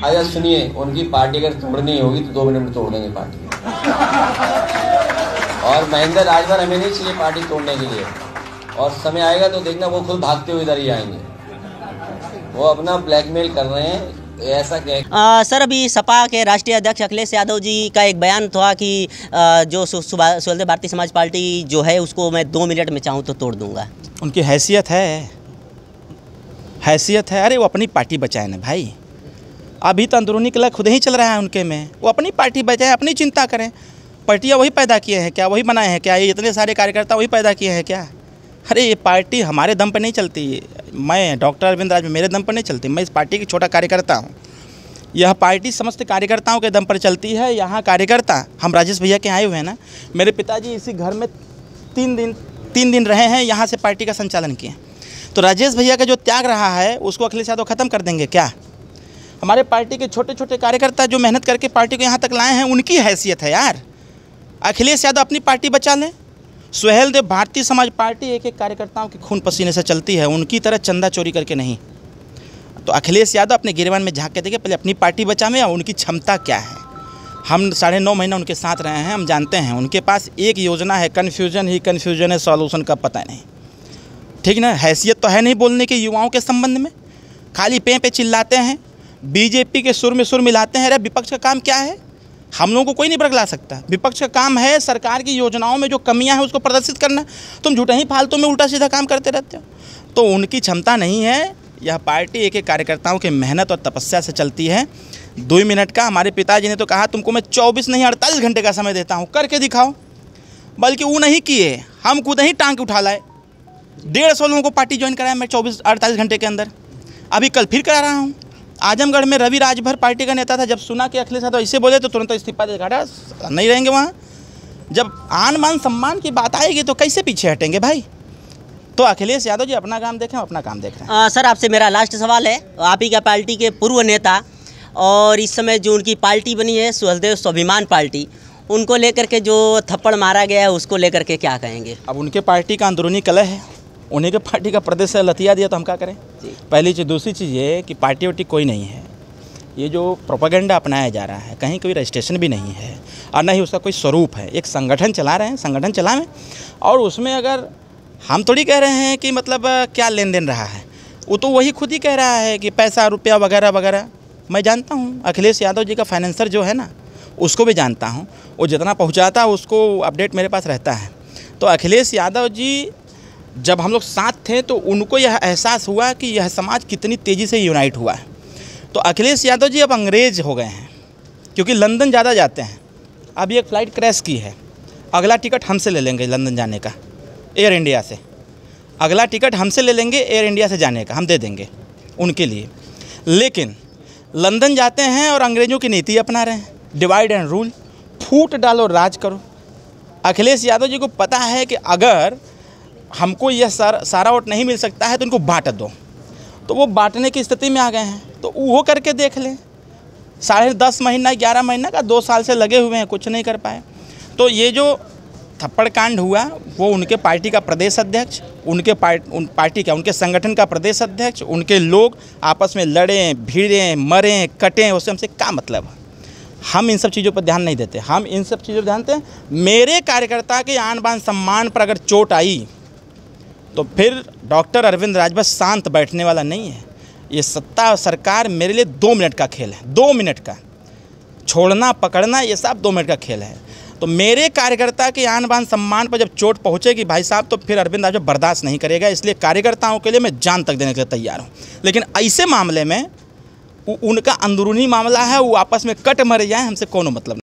आया सुनिए, उनकी पार्टी अगर तोड़नी होगी तो 2 मिनट में तोड़ देंगे पार्टी। और महेंद्र राजभर हमें नहीं चाहिए पार्टी तोड़ने के लिए। और समय आएगा तो देखना वो खुद भागते हुए इधर ही आएंगे। वो अपना ब्लैकमेल कर रहे हैं। ऐसा क्या सर, अभी सपा के राष्ट्रीय अध्यक्ष अखिलेश यादव जी का एक बयान था कि जो सुहेलदेव भारतीय समाज पार्टी जो है उसको मैं 2 मिनट में चाहूँ तो तोड़ दूंगा। उनकी हैसियत है। अरे वो अपनी पार्टी बचाए ना भाई। अभी तो अंदरूनी कलह खुद ही चल रहा है उनके में। वो अपनी पार्टी बचाए, अपनी चिंता करें। पार्टियाँ वही पैदा किए हैं क्या? वही बनाए हैं क्या? ये इतने सारे कार्यकर्ता वही पैदा किए हैं क्या? अरे ये पार्टी हमारे दम पर नहीं चलती। मैं डॉक्टर अरविंद राजभर मेरे दम पर नहीं चलती। मैं इस पार्टी की छोटा कार्यकर्ता हूँ। यह पार्टी समस्त कार्यकर्ताओं के दम पर चलती है। यहाँ कार्यकर्ता, हम राजेश भैया के आए हुए हैं ना, मेरे पिताजी इसी घर में 3 दिन रहे हैं, यहाँ से पार्टी का संचालन किए। तो राजेश भैया का जो त्याग रहा है उसको अखिलेश यादव ख़त्म कर देंगे क्या? हमारे पार्टी के छोटे छोटे कार्यकर्ता जो मेहनत करके पार्टी को यहाँ तक लाए हैं, उनकी हैसियत है यार। अखिलेश यादव अपनी पार्टी बचा लें। सुहेलदेव भारतीय समाज पार्टी एक एक कार्यकर्ताओं के खून पसीने से चलती है, उनकी तरह चंदा चोरी करके नहीं। तो अखिलेश यादव अपने गिरबान में झाँक के देखे, पहले अपनी पार्टी बचावें और उनकी क्षमता क्या है। हम 9.5 महीना उनके साथ रहे हैं, हम जानते हैं उनके पास एक योजना है, कन्फ्यूजन ही कन्फ्यूजन है, सॉल्यूशन का पता नहीं। ठीक ना? हैसियत तो है नहीं बोलने के युवाओं के संबंध में, खाली पे चिल्लाते हैं, बीजेपी के सुर में सुर मिलाते हैं। अरे विपक्ष का काम क्या है? हम लोगों को कोई नहीं बरगला सकता। विपक्ष का काम है सरकार की योजनाओं में जो कमियां हैं उसको प्रदर्शित करना। तुम झूठे ही फालतू में उल्टा सीधा काम करते रहते हो। तो उनकी क्षमता नहीं है। यह पार्टी एक एक कार्यकर्ताओं की मेहनत और तपस्या से चलती है। 2 मिनट का हमारे पिताजी ने तो कहा तुमको मैं 24 नहीं 48 घंटे का समय देता हूँ, करके दिखाओ। बल्कि वो नहीं किए, हम खुद ही टांग उठा लाए। 150 लोगों को पार्टी ज्वाइन कराया मैं 48 घंटे के अंदर। अभी कल फिर करा रहा हूँ। आजमगढ़ में रवि राजभर पार्टी का नेता था, जब सुना कि अखिलेश यादव ऐसे बोले तो तुरंत इस्तीफा दे दिया, नहीं रहेंगे वहाँ। जब आन मान सम्मान की बात आएगी तो कैसे पीछे हटेंगे भाई? तो अखिलेश यादव जी अपना काम देखें, अपना काम देख रहे हैं। सर, आपसे मेरा लास्ट सवाल है। आप ही का पार्टी के पूर्व नेता और इस समय जो उनकी पार्टी बनी है सुहेलदेव स्वाभिमान पार्टी, उनको लेकर के जो थप्पड़ मारा गया है उसको लेकर के क्या कहेंगे? अब उनके पार्टी का अंदरूनी कलह है, उन्हीं के पार्टी का प्रदेश से लतिया दिया तो हम क्या करें? पहली चीज़। दूसरी चीज़ ये कि पार्टी वार्टी कोई नहीं है। ये जो प्रोपेगेंडा अपनाया जा रहा है, कहीं कोई रजिस्ट्रेशन भी नहीं है और न ही उसका कोई स्वरूप है। एक संगठन चला रहे हैं, संगठन चलाएं। और उसमें अगर हम थोड़ी कह रहे हैं कि मतलब क्या लेन देन रहा है, वो तो वही खुद ही कह रहा है कि पैसा रुपया वगैरह वगैरह। मैं जानता हूँ अखिलेश यादव जी का फाइनेंसर जो है ना, उसको भी जानता हूँ। वो जितना पहुँचाता है उसको अपडेट मेरे पास रहता है। तो अखिलेश यादव जी जब हम लोग साथ थे तो उनको यह एहसास हुआ कि यह समाज कितनी तेज़ी से यूनाइट हुआ है। तो अखिलेश यादव जी अब अंग्रेज हो गए हैं, क्योंकि लंदन ज़्यादा जाते हैं। अभी एक फ़्लाइट क्रैश की है, अगला टिकट हमसे ले लेंगे लंदन जाने का, एयर इंडिया से। अगला टिकट हमसे ले लेंगे एयर इंडिया से जाने का, हम दे देंगे उनके लिए। लेकिन लंदन जाते हैं और अंग्रेज़ों की नीति अपना रहे हैं, डिवाइड एंड रूल, फूट डालो राज करो। अखिलेश यादव जी को पता है कि अगर हमको यह सारा वोट नहीं मिल सकता है तो इनको बांट दो। तो वो बांटने की स्थिति में आ गए हैं। तो वो करके देख लें। 10.5 महीना 11 महीना का 2 साल से लगे हुए हैं, कुछ नहीं कर पाए। तो ये जो थप्पड़ कांड हुआ वो उनके पार्टी का प्रदेश अध्यक्ष, उनके संगठन का प्रदेश अध्यक्ष, उनके लोग आपस में लड़ें, भिड़ें, मरें, कटें, उससे हमसे क्या मतलब है? हम इन सब चीज़ों पर ध्यान नहीं देते। हम इन सब चीज़ों पर ध्यान देते हैं। मेरे कार्यकर्ता के आन बान सम्मान पर अगर चोट आई तो फिर डॉक्टर अरविंद राजभर शांत बैठने वाला नहीं है। ये सत्ता और सरकार मेरे लिए 2 मिनट का खेल है। 2 मिनट का छोड़ना पकड़ना ये सब 2 मिनट का खेल है। तो मेरे कार्यकर्ता के आन बान सम्मान पर जब चोट पहुंचेगी भाई साहब, तो फिर अरविंद राजभर बर्दाश्त नहीं करेगा। इसलिए कार्यकर्ताओं के लिए मैं जान तक देने के लिए तैयार हूँ। लेकिन ऐसे मामले में उनका अंदरूनी मामला है, वो आपस में कट मर जाए, हमसे कोनो मतलब नहीं।